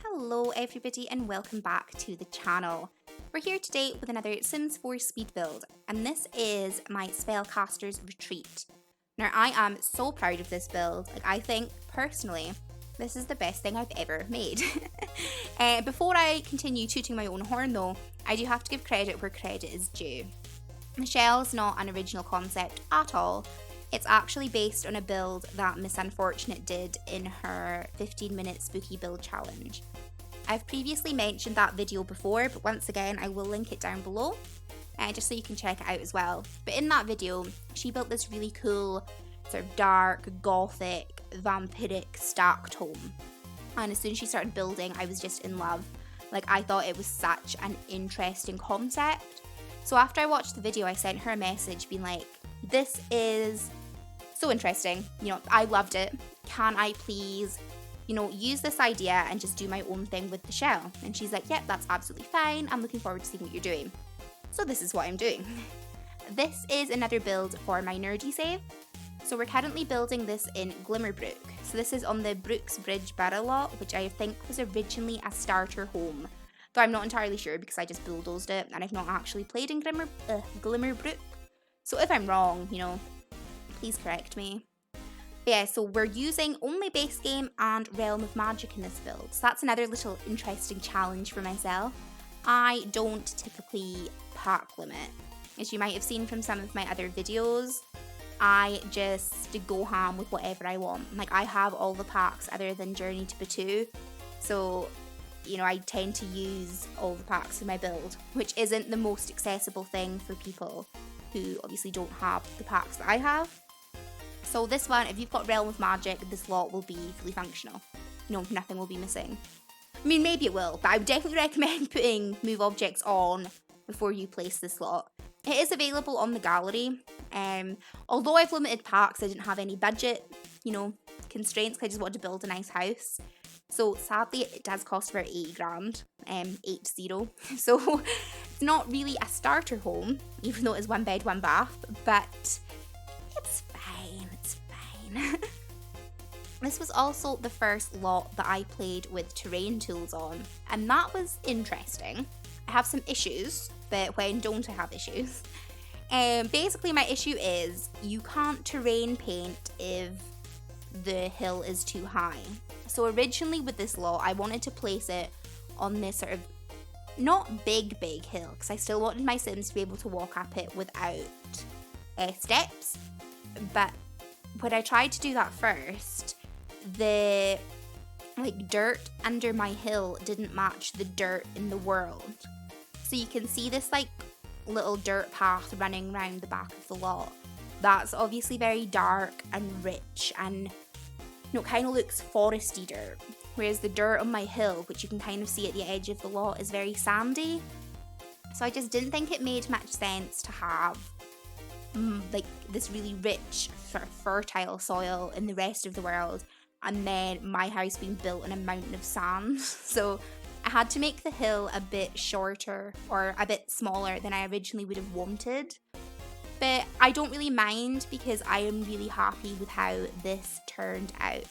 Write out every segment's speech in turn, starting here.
Hello everybody and welcome back to the channel. We're here today with another Sims 4 speed build, and this is my Spellcaster's Retreat. Now I am so proud of this build. I think personally this is the best thing I've ever made. Before I continue tooting my own horn though, I do have to give credit where credit is due. The shell's not an original concept at all. It's actually based on a build that Miss Unfortunate did in her 15-minute spooky build challenge. I've previously mentioned that video before, but once again I will link it down below, just so you can check it out as well. But in that video, she built this really cool, sort of dark, gothic, vampiric stacked home. And as soon as she started building, I was just in love. I thought it was such an interesting concept. So after I watched the video, I sent her a message being like, this is so interesting, I loved it. Can I please, use this idea and just do my own thing with the shell? And she's like, yep, that's absolutely fine. I'm looking forward to seeing what you're doing. So this is what I'm doing. This is another build for my Nerdysave. So we're currently building this in Glimmerbrook. So this is on the Brooks Bridge Borough lot, which I think was originally a starter home. Though I'm not entirely sure because I just bulldozed it and I've not actually played in Glimmerbrook. So if I'm wrong, please correct me. But yeah, so we're using only base game and Realm of Magic in this build. So that's another little interesting challenge for myself. I don't typically pack limit. As you might have seen from some of my other videos, I just go ham with whatever I want. I have all the packs other than Journey to Batu. So I tend to use all the packs in my build, which isn't the most accessible thing for people who obviously don't have the packs that I have. So this one, if you've got Realm of Magic, this lot will be fully functional. Nothing will be missing. I mean, maybe it will, but I would definitely recommend putting move objects on before you place this slot. It is available on the gallery. Although I've limited packs, I didn't have any budget, constraints, because I just wanted to build a nice house. So sadly, it does cost about 80 grand, 80. So it's not really a starter home, even though it's 1 bed, 1 bath, but it's fine, it's fine. This was also the first lot that I played with terrain tools on, and that was interesting. I have some issues, but when don't I have issues? Basically my issue is you can't terrain paint if the hill is too high. So originally with this lot, I wanted to place it on this sort of not big hill, because I still wanted my Sims to be able to walk up it without steps. But when I tried to do that first, the dirt under my hill didn't match the dirt in the world. So you can see this little dirt path running around the back of the lot. That's obviously very dark and rich and kind of looks foresty dirt. Whereas the dirt on my hill, which you can kind of see at the edge of the lot, is very sandy. So I just didn't think it made much sense to have this really rich, sort of fertile soil in the rest of the world, and then my house being built on a mountain of sand. So I had to make the hill a bit shorter or a bit smaller than I originally would have wanted. But I don't really mind because I am really happy with how this turned out.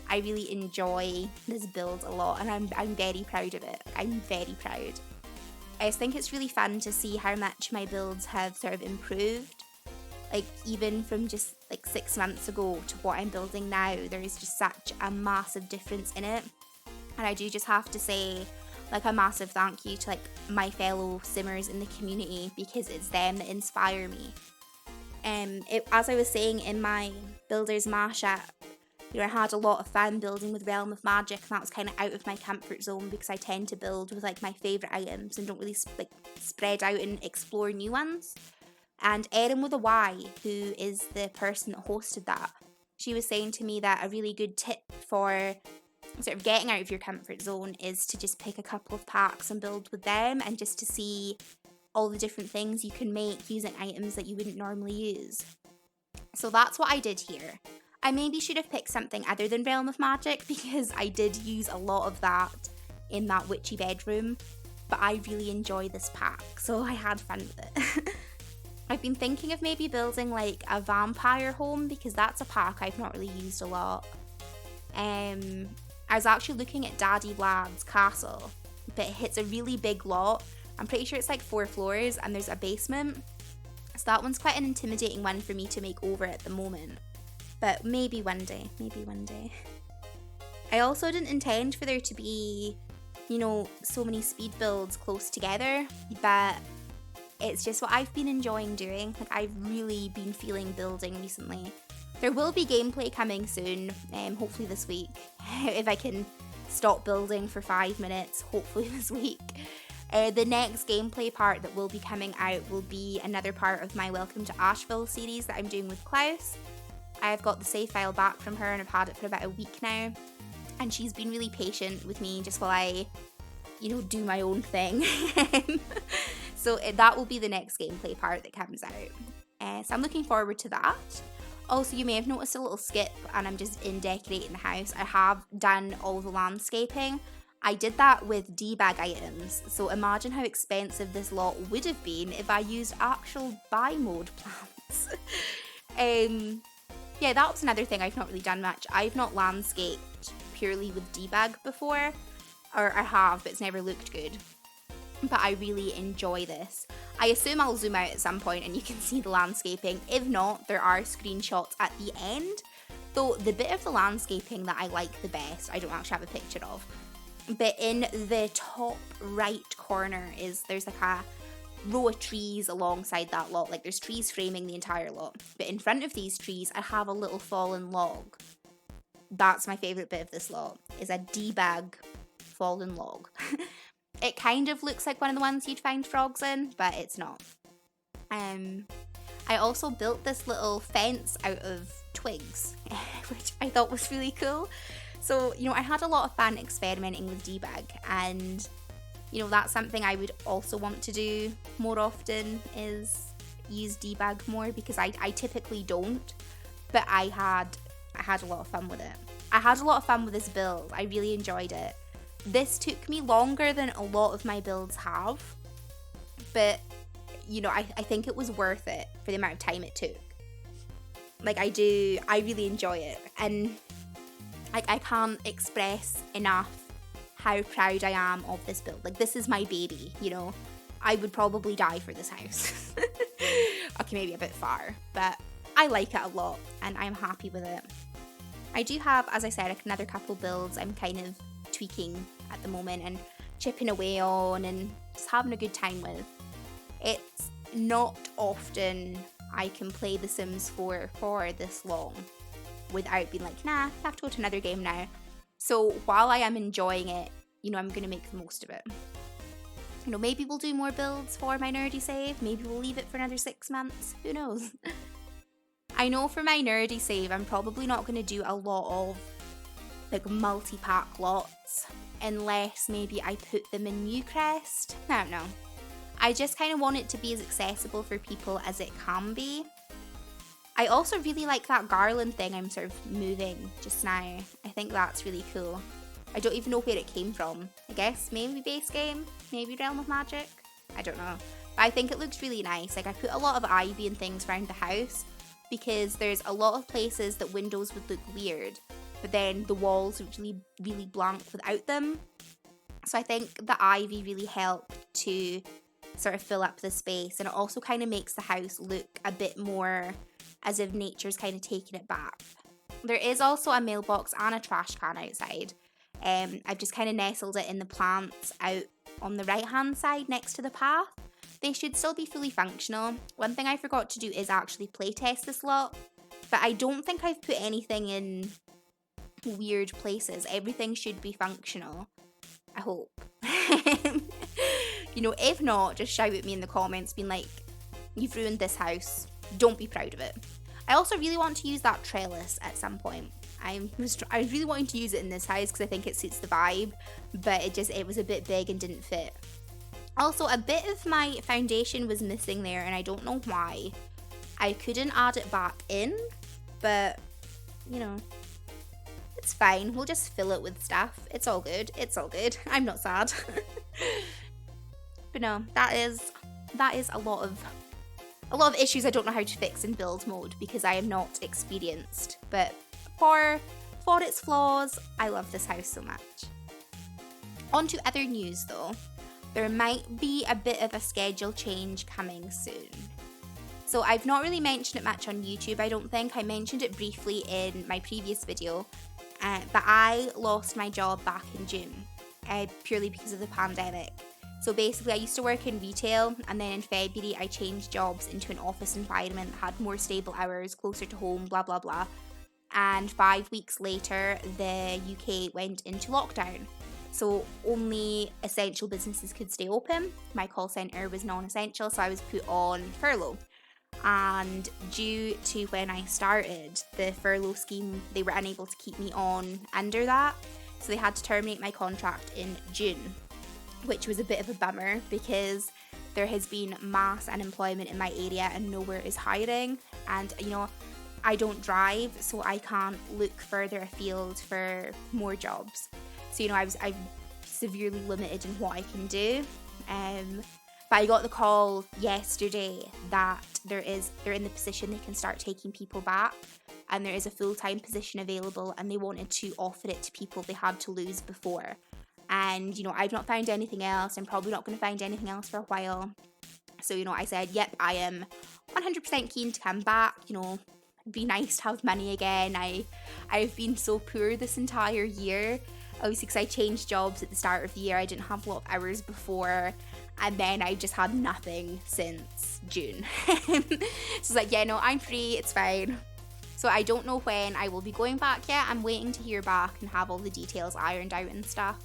I really enjoy this build a lot and I'm very proud of it. I'm very proud. I just think it's really fun to see how much my builds have sort of improved. Even from just 6 months ago to what I'm building now, there is just such a massive difference in it. And I do just have to say a massive thank you to my fellow simmers in the community, because it's them that inspire me. As I was saying in my builders mashup, I had a lot of fun building with Realm of Magic, and that was kind of out of my comfort zone because I tend to build with my favourite items and don't really spread out and explore new ones. And Erin with a Y, who is the person that hosted that, she was saying to me that a really good tip for sort of getting out of your comfort zone is to just pick a couple of packs and build with them, and just to see all the different things you can make using items that you wouldn't normally use. So that's what I did here. I maybe should have picked something other than Realm of Magic, because I did use a lot of that in that witchy bedroom, but I really enjoy this pack, so I had fun with it. I've been thinking of maybe building like a vampire home because that's a pack I've not really used a lot. I was actually looking at Daddy Vlad's castle, but it's a really big lot. I'm pretty sure it's like 4 floors and there's a basement. So that one's quite an intimidating one for me to make over at the moment. But maybe one day, maybe one day. I also didn't intend for there to be, you know, so many speed builds close together, but it's just what I've been enjoying doing. Like, I've really been feeling building recently. There will be gameplay coming soon, hopefully this week, if I can stop building for 5 minutes, hopefully this week. The next gameplay part that will be coming out will be another part of my Welcome to Asheville series that I'm doing with Klaus. I've got the save file back from her and I've had it for about a week now. And she's been really patient with me just while I, you know, do my own thing. So that will be the next gameplay part that comes out. So I'm looking forward to that. Also, you may have noticed a little skip and I'm just in decorating the house. I have done all the landscaping. I did that with debag items, so imagine how expensive this lot would have been if I used actual buy mode plants. Yeah, that was another thing I've not really done much. I've not landscaped purely with debag before, or I have, but it's never looked good. But I really enjoy this. I assume I'll zoom out at some point and you can see the landscaping. If not, there are screenshots at the end, though the bit of the landscaping that I like the best, I don't actually have a picture of. But in the top right corner there's like a row of trees alongside that lot. Like there's trees framing the entire lot. But in front of these trees, I have a little fallen log. That's my favourite bit of this lot, is a debag fallen log. It kind of looks like one of the ones you'd find frogs in, but it's not. I also built this little fence out of twigs, which I thought was really cool. So, you know, I had a lot of fun experimenting with debag, and, you know, that's something I would also want to do more often, is use debug more, because I typically don't, but I had a lot of fun with it. I had a lot of fun with this build. I really enjoyed it. This took me longer than a lot of my builds have, but, you know, I think it was worth it for the amount of time it took. Like, I really enjoy it, and like, I can't express enough how proud I am of this build. Like, this is my baby, you know. I would probably die for this house. Okay, maybe a bit far, but I like it a lot, and I'm happy with it. I do have, as I said, like, another couple builds I'm kind of tweaking at the moment and chipping away on and just having a good time with. It's not often I can play The Sims 4 for this long without being like, nah, I have to go to another game now. So while I am enjoying it, you know, I'm going to make the most of it. You know, maybe we'll do more builds for my nerdy save. Maybe we'll leave it for another 6 months. Who knows? I know for my nerdy save, I'm probably not going to do a lot of like multi-pack lots unless maybe I put them in Newcrest. I don't know. I just kind of want it to be as accessible for people as it can be. I also really like that garland thing I'm sort of moving just now. I think that's really cool. I don't even know where it came from. I guess maybe base game, maybe Realm of Magic. I don't know. But I think it looks really nice. Like, I put a lot of ivy and things around the house because there's a lot of places that windows would look weird, but then the walls would really blank without them. So I think the ivy really helped to sort of fill up the space, and it also kind of makes the house look a bit more as if nature's kind of taken it back. There is also a mailbox and a trash can outside. I've just kind of nestled it in the plants out on the right hand side next to the path. They should still be fully functional. One thing I forgot to do is actually playtest this lot, but I don't think I've put anything in weird places. Everything should be functional, I hope. You know, if not, just shout at me in the comments being like, you've ruined this house, don't be proud of it. I also really want to use that trellis at some point. I really wanted to use it in this house because I think it suits the vibe, but it was a bit big and didn't fit. Also, a bit of my foundation was missing there, and I don't know why. I couldn't add it back in, but, you know, it's fine. We'll just fill it with stuff. It's all good. It's all good. I'm not sad. But no, that is a lot a lot of issues I don't know how to fix in build mode because I am not experienced. But for its flaws, I love this house so much. On to other news though. There might be a bit of a schedule change coming soon. So I've not really mentioned it much on YouTube, I don't think. I mentioned it briefly in my previous video, but I lost my job back in June, purely because of the pandemic. So basically I used to work in retail, and then in February I changed jobs into an office environment that had more stable hours, closer to home, blah blah blah. And 5 weeks later the UK went into lockdown. So only essential businesses could stay open. My call centre was non-essential, so I was put on furlough. And due to when I started the furlough scheme, they were unable to keep me on under that. So they had to terminate my contract in June, which was a bit of a bummer because there has been mass unemployment in my area and nowhere is hiring. And you know, I don't drive, so I can't look further afield for more jobs. So you know, I'm severely limited in what I can do. But I got the call yesterday that they're in the position they can start taking people back, and there is a full-time position available, and they wanted to offer it to people they had to lose before. And you know, I've not found anything else. I'm probably not going to find anything else for a while. So you know, I said, yep, I am 100% keen to come back. You know, it'd be nice to have money again. I've been so poor this entire year. Obviously, because I changed jobs at the start of the year, I didn't have a lot of hours before, and then I just had nothing since June. So it's like, yeah, no, I'm free, it's fine. So I don't know when I will be going back yet. I'm waiting to hear back and have all the details ironed out and stuff.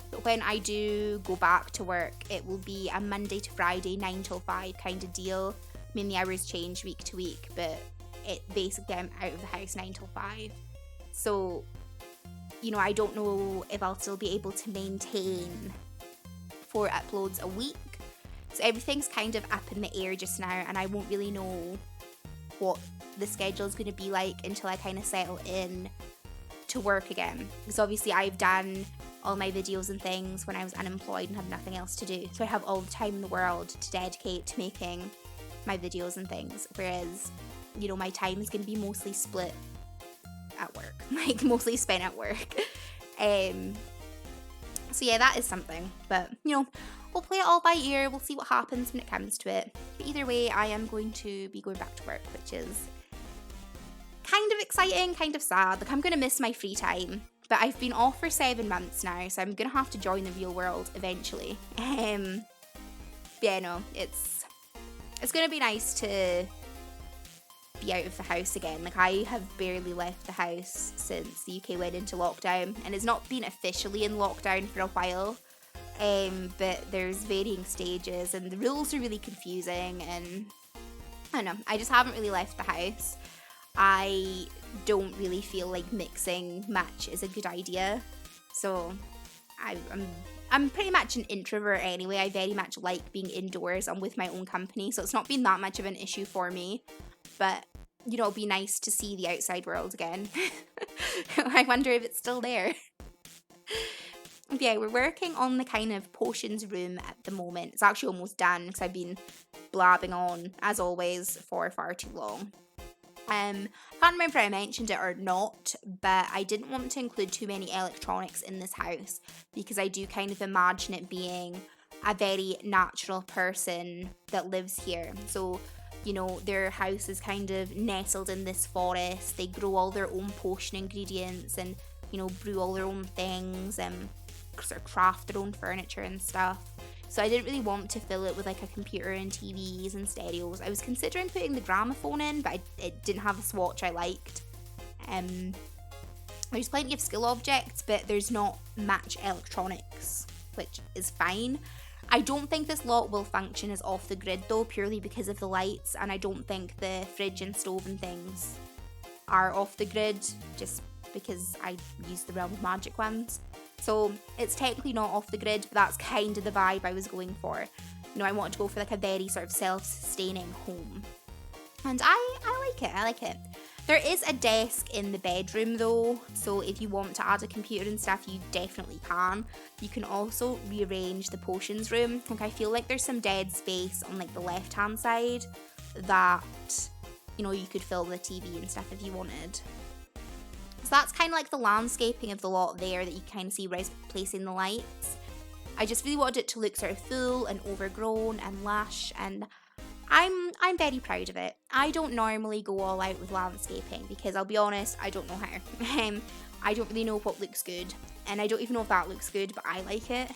But when I do go back to work, it will be a Monday to Friday 9 till 5 kind of deal. I mean, the hours change week to week, but it basically, I'm out of the house 9 till 5. So you know, I don't know if I'll still be able to maintain 4 uploads a week. So everything's kind of up in the air just now, and I won't really know what the schedule is going to be like until I kind of settle in to work again. Because obviously I've done all my videos and things when I was unemployed and had nothing else to do. So I have all the time in the world to dedicate to making my videos and things. Whereas, you know, my time is going to be mostly split at work, like mostly spent at work. So yeah, that is something, but you know, we'll play it all by ear. We'll see what happens when it comes to it. But either way, I am going to be going back to work, which is kind of exciting, kind of sad. Like, I'm going to miss my free time, but I've been off for 7 months now, so I'm going to have to join the real world eventually. Yeah, no, it's going to be nice to be out of the house again. Like, I have barely left the house since the UK went into lockdown, and it's not been officially in lockdown for a while, but there's varying stages and the rules are really confusing, and I don't know, I just haven't really left the house. I don't really feel like mixing much is a good idea, so I'm pretty much an introvert anyway. I very much like being indoors and with my own company, so it's not been that much of an issue for me. But, you know, it'll be nice to see the outside world again. I wonder if it's still there. Yeah, we're working on the kind of potions room at the moment. It's actually almost done because I've been blabbing on, as always, for far too long. I can't remember if I mentioned it or not, but I didn't want to include too many electronics in this house because I do kind of imagine it being a very natural person that lives here. So, you know, their house is kind of nestled in this forest. They grow all their own potion ingredients and, you know, brew all their own things and sort of craft their own furniture and stuff. So I didn't really want to fill it with like a computer and TVs and stereos. I was considering putting the gramophone in, but it didn't have a swatch I liked. There's plenty of skill objects, but there's not much electronics, which is fine. I don't think this lot will function as off the grid though, purely because of the lights, and I don't think the fridge and stove and things are off the grid, just because I use the Realm of Magic ones. So it's technically not off the grid, but that's kind of the vibe I was going for. You know, I wanted to go for like a very sort of self-sustaining home. And I like it. There is a desk in the bedroom though, so if you want to add a computer and stuff, you definitely can. You can also rearrange the potions room. Like, I feel like there's some dead space on like the left hand side, that, you know, you could fill the TV and stuff if you wanted. So that's kind of like the landscaping of the lot there that you kind of see where I was placing the lights. I just really wanted it to look sort of full and overgrown and lush, and I'm very proud of it. I don't normally go all out with landscaping because I'll be honest, I don't know how. I don't really know what looks good, and I don't even know if that looks good, but I like it.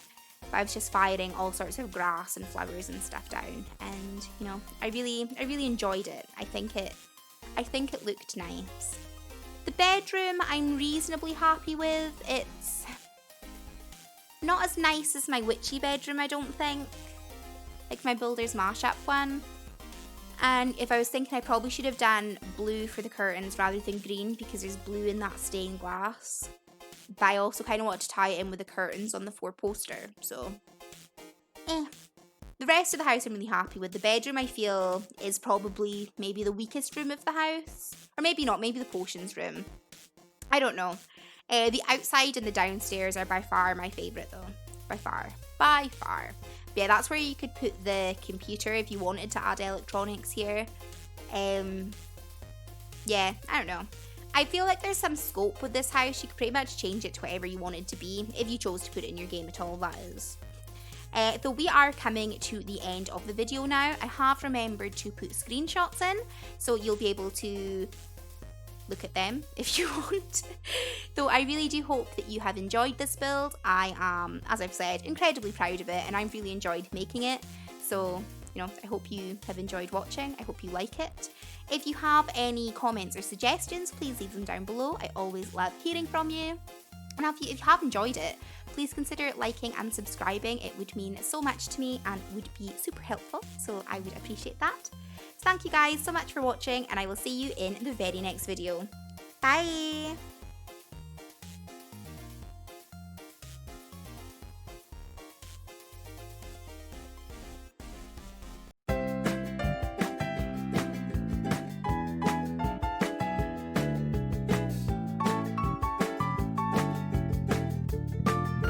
But I was just firing all sorts of grass and flowers and stuff down, and you know, I really enjoyed it. I think it looked nice. The bedroom I'm reasonably happy with. It's not as nice as my witchy bedroom, I don't think. Like my builder's mashup one. And if I was thinking, I probably should have done blue for the curtains rather than green because there's blue in that stained glass. But I also kind of want to tie it in with the curtains on the 4-poster, so The rest of the house I'm really happy with. The bedroom I feel is probably maybe the weakest room of the house. Or maybe not, maybe the potions room. I don't know. The outside and the downstairs are by far my favourite though. By far. But yeah, that's where you could put the computer if you wanted to add electronics here. Yeah, I don't know. I feel like there's some scope with this house. You could pretty much change it to whatever you wanted to be, if you chose to put it in your game at all, that is. Though we are coming to the end of the video now, I have remembered to put screenshots in, so you'll be able to look at them if you want. Though I really do hope that you have enjoyed this build. I am, as I've said, incredibly proud of it, and I've really enjoyed making it. So, you know, I hope you have enjoyed watching. I hope you like it. If you have any comments or suggestions, please leave them down below. I always love hearing from you. And if you have enjoyed it, please consider liking and subscribing. It would mean so much to me and would be super helpful, so I would appreciate that. So thank you guys so much for watching, and I will see you in the very next video. Bye!